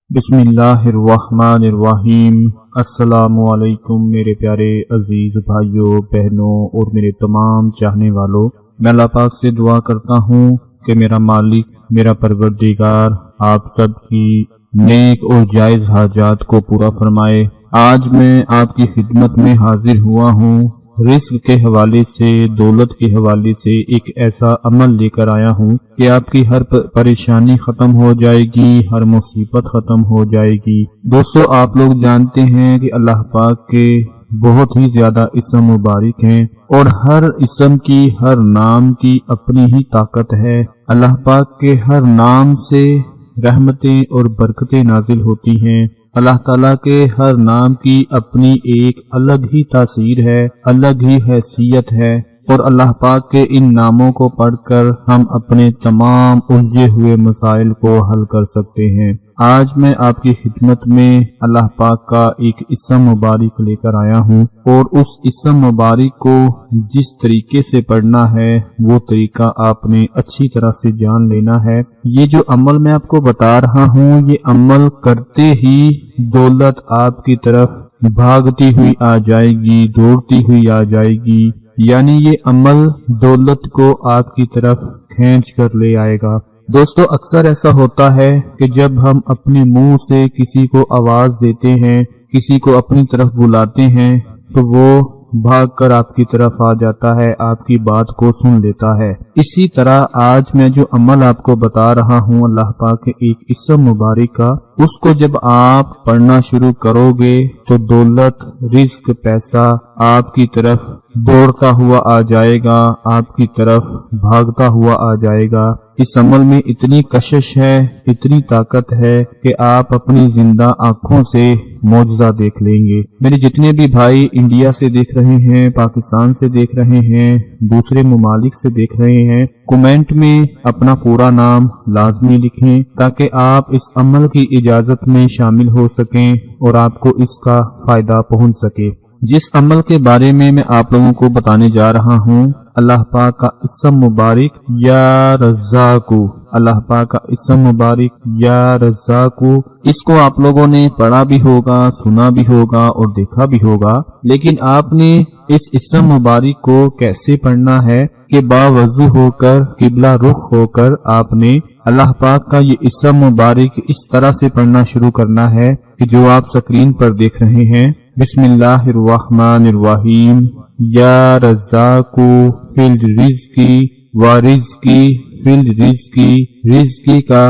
بسم اللہ الرحمن الرحیم۔ السلام علیکم میرے پیارے عزیز بھائیوں بہنوں اور میرے تمام چاہنے والوں، میں اللہ پاک سے دعا کرتا ہوں کہ میرا مالک، میرا پروردگار آپ سب کی نیک اور جائز حاجات کو پورا فرمائے۔ آج میں آپ کی خدمت میں حاضر ہوا ہوں، رزق کے حوالے سے، دولت کے حوالے سے ایک ایسا عمل لے کر آیا ہوں کہ آپ کی ہر پریشانی ختم ہو جائے گی، ہر مصیبت ختم ہو جائے گی۔ دوستو، آپ لوگ جانتے ہیں کہ اللہ پاک کے بہت ہی زیادہ اسم مبارک ہیں اور ہر اسم کی، ہر نام کی اپنی ہی طاقت ہے۔ اللہ پاک کے ہر نام سے رحمتیں اور برکتیں نازل ہوتی ہیں۔ اللہ تعالیٰ کے ہر نام کی اپنی ایک الگ ہی تاثیر ہے، الگ ہی حیثیت ہے، اور اللہ پاک کے ان ناموں کو پڑھ کر ہم اپنے تمام الجھے ہوئے مسائل کو حل کر سکتے ہیں۔ آج میں آپ کی خدمت میں اللہ پاک کا ایک اسم مبارک لے کر آیا ہوں، اور اس اسم مبارک کو جس طریقے سے پڑھنا ہے وہ طریقہ آپ نے اچھی طرح سے جان لینا ہے۔ یہ جو عمل میں آپ کو بتا رہا ہوں، یہ عمل کرتے ہی دولت آپ کی طرف بھاگتی ہوئی آ جائے گی، دوڑتی ہوئی آ جائے گی، یعنی یہ عمل دولت کو آپ کی طرف کھینچ کر لے آئے گا۔ دوستو، اکثر ایسا ہوتا ہے کہ جب ہم اپنے منہ سے کسی کو آواز دیتے ہیں، کسی کو اپنی طرف بلاتے ہیں، تو وہ بھاگ کر آپ کی طرف آ جاتا ہے، آپ کی بات کو سن لیتا ہے۔ اسی طرح آج میں جو عمل آپ کو بتا رہا ہوں اللہ پاک کے ایک اسم مبارک کا، اس کو جب آپ پڑھنا شروع کرو گے تو دولت، رزق، پیسہ آپ کی طرف دوڑتا ہوا آ جائے گا، آپ کی طرف بھاگتا ہوا آ جائے گا۔ اس عمل میں اتنی کشش ہے، اتنی طاقت ہے کہ آپ اپنی زندہ آنکھوں سے معجزہ دیکھ لیں گے۔ میرے جتنے بھی بھائی انڈیا سے دیکھ رہے ہیں، پاکستان سے دیکھ رہے ہیں، دوسرے ممالک سے دیکھ رہے ہیں، کومنٹ میں اپنا پورا نام لازمی لکھیں تاکہ آپ اس عمل کی اجازت میں شامل ہو سکیں اور آپ کو اس کا فائدہ پہنچ سکے۔ جس عمل کے بارے میں آپ لوگوں کو بتانے جا رہا ہوں، اللہ پاک کا اسم مبارک یا رزاق، اللہ پاک کا اسم مبارک یا رزاق، اس کو آپ لوگوں نے پڑھا بھی ہوگا، سنا بھی ہوگا اور دیکھا بھی ہوگا، لیکن آپ نے اس اسم مبارک کو کیسے پڑھنا ہے کہ باوضو ہو کر، قبلہ رخ ہو کر آپ نے اللہ پاک کا یہ اسم مبارک اس طرح سے پڑھنا شروع کرنا ہے کہ جو آپ سکرین پر دیکھ رہے ہیں۔ بسم اللہ الرحمن الرحیم، یا رزاق فی الرزق ورزق فی الرزق، رزق کا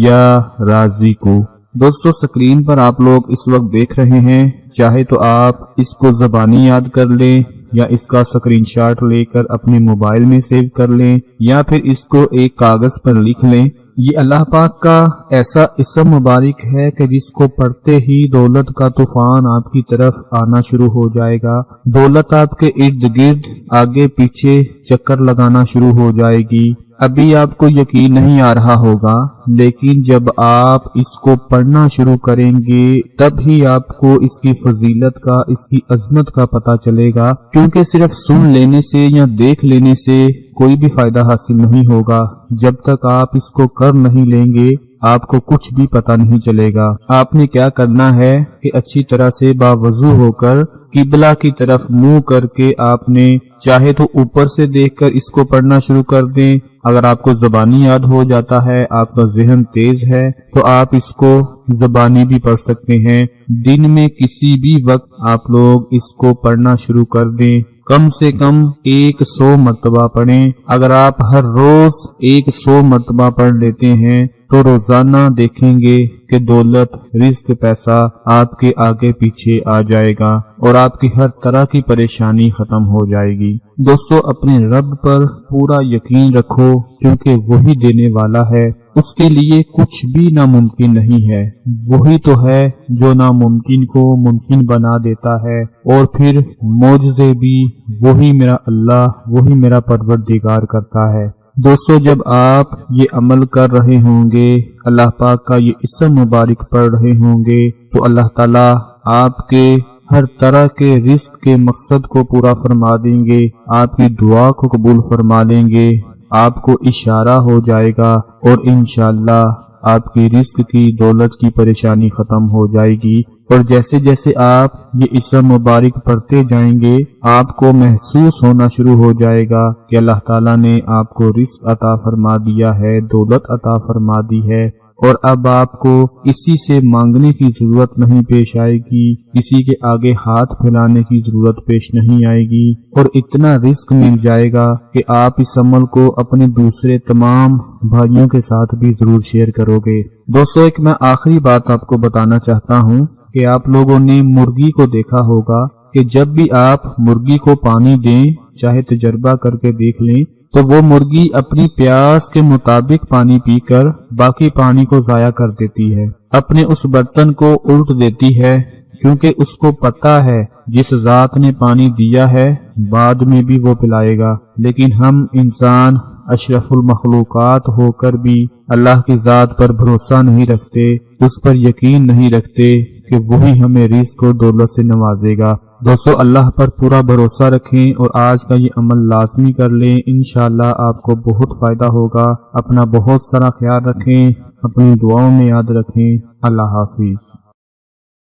یا رازق۔ دوستو، سکرین پر آپ لوگ اس وقت دیکھ رہے ہیں، چاہے تو آپ اس کو زبانی یاد کر لیں یا اس کا سکرین شاٹ لے کر اپنے موبائل میں سیو کر لیں یا پھر اس کو ایک کاغذ پر لکھ لیں۔ یہ اللہ پاک کا ایسا اسم مبارک ہے کہ جس کو پڑھتے ہی دولت کا طوفان آپ کی طرف آنا شروع ہو جائے گا، دولت آپ کے ارد گرد آگے پیچھے چکر لگانا شروع ہو جائے گی۔ ابھی آپ کو یقین نہیں آ رہا ہوگا، لیکن جب آپ اس کو پڑھنا شروع کریں گے تب ہی آپ کو اس کی فضیلت کا، اس کی عظمت کا پتہ چلے گا، کیونکہ صرف سن لینے سے یا دیکھ لینے سے کوئی بھی فائدہ حاصل نہیں ہوگا۔ جب تک آپ اس کو کر نہیں لیں گے آپ کو کچھ بھی پتہ نہیں چلے گا۔ آپ نے کیا کرنا ہے کہ اچھی طرح سے باوضو ہو کر قبلہ کی طرف منہ کر کے آپ نے چاہے تو اوپر سے دیکھ کر اس کو پڑھنا شروع کر دیں، اگر آپ کو زبانی یاد ہو جاتا ہے، آپ کا ذہن تیز ہے تو آپ اس کو زبانی بھی پڑھ سکتے ہیں۔ دن میں کسی بھی وقت آپ لوگ اس کو پڑھنا شروع کر دیں، کم سے کم 100 مرتبہ پڑھیں۔ اگر آپ ہر روز 100 مرتبہ پڑھ لیتے ہیں تو روزانہ دیکھیں گے کہ دولت، رزق، پیسہ آپ کے آگے پیچھے آ جائے گا اور آپ کی ہر طرح کی پریشانی ختم ہو جائے گی۔ دوستو، اپنے رب پر پورا یقین رکھو کیونکہ وہی دینے والا ہے، اس کے لیے کچھ بھی ناممکن نہیں ہے۔ وہی تو ہے جو ناممکن کو ممکن بنا دیتا ہے، اور پھر معجزے بھی وہی میرا اللہ، وہی میرا پروردگار کرتا ہے۔ دوستو، جب آپ یہ عمل کر رہے ہوں گے، اللہ پاک کا یہ اسم مبارک پڑھ رہے ہوں گے، تو اللہ تعالیٰ آپ کے ہر طرح کے رزق کے مقصد کو پورا فرما دیں گے، آپ کی دعا کو قبول فرما لیں گے، آپ کو اشارہ ہو جائے گا اور انشاءاللہ آپ کی رزق کی دولت کی پریشانی ختم ہو جائے گی۔ اور جیسے جیسے آپ یہ اسم مبارک پڑھتے جائیں گے آپ کو محسوس ہونا شروع ہو جائے گا کہ اللہ تعالیٰ نے آپ کو رزق عطا فرما دیا ہے، دولت عطا فرما دی ہے، اور اب آپ کو کسی سے مانگنے کی ضرورت نہیں پیش آئے گی، کسی کے آگے ہاتھ پھیلانے کی ضرورت پیش نہیں آئے گی، اور اتنا رزق مل جائے گا کہ آپ اس عمل کو اپنے دوسرے تمام بھائیوں کے ساتھ بھی ضرور شیئر کرو گے۔ دوستو، ایک میں آخری بات آپ کو بتانا چاہتا ہوں کہ آپ لوگوں نے مرغی کو دیکھا ہوگا کہ جب بھی آپ مرغی کو پانی دیں، چاہے تجربہ کر کے دیکھ لیں، تو وہ مرغی اپنی پیاس کے مطابق پانی پی کر باقی پانی کو ضائع کر دیتی ہے، اپنے اس برتن کو الٹ دیتی ہے، کیونکہ اس کو پتہ ہے جس ذات نے پانی دیا ہے بعد میں بھی وہ پلائے گا۔ لیکن ہم انسان اشرف المخلوقات ہو کر بھی اللہ کی ذات پر بھروسہ نہیں رکھتے، اس پر یقین نہیں رکھتے کہ وہی ہمیں رزق و دولت سے نوازے گا۔ دوستو، اللہ پر پورا بھروسہ رکھیں اور آج کا یہ عمل لازمی کر لیں، انشاءاللہ آپ کو بہت فائدہ ہوگا۔ اپنا بہت سارا خیال رکھیں، اپنی دعاؤں میں یاد رکھیں۔ اللہ حافظ۔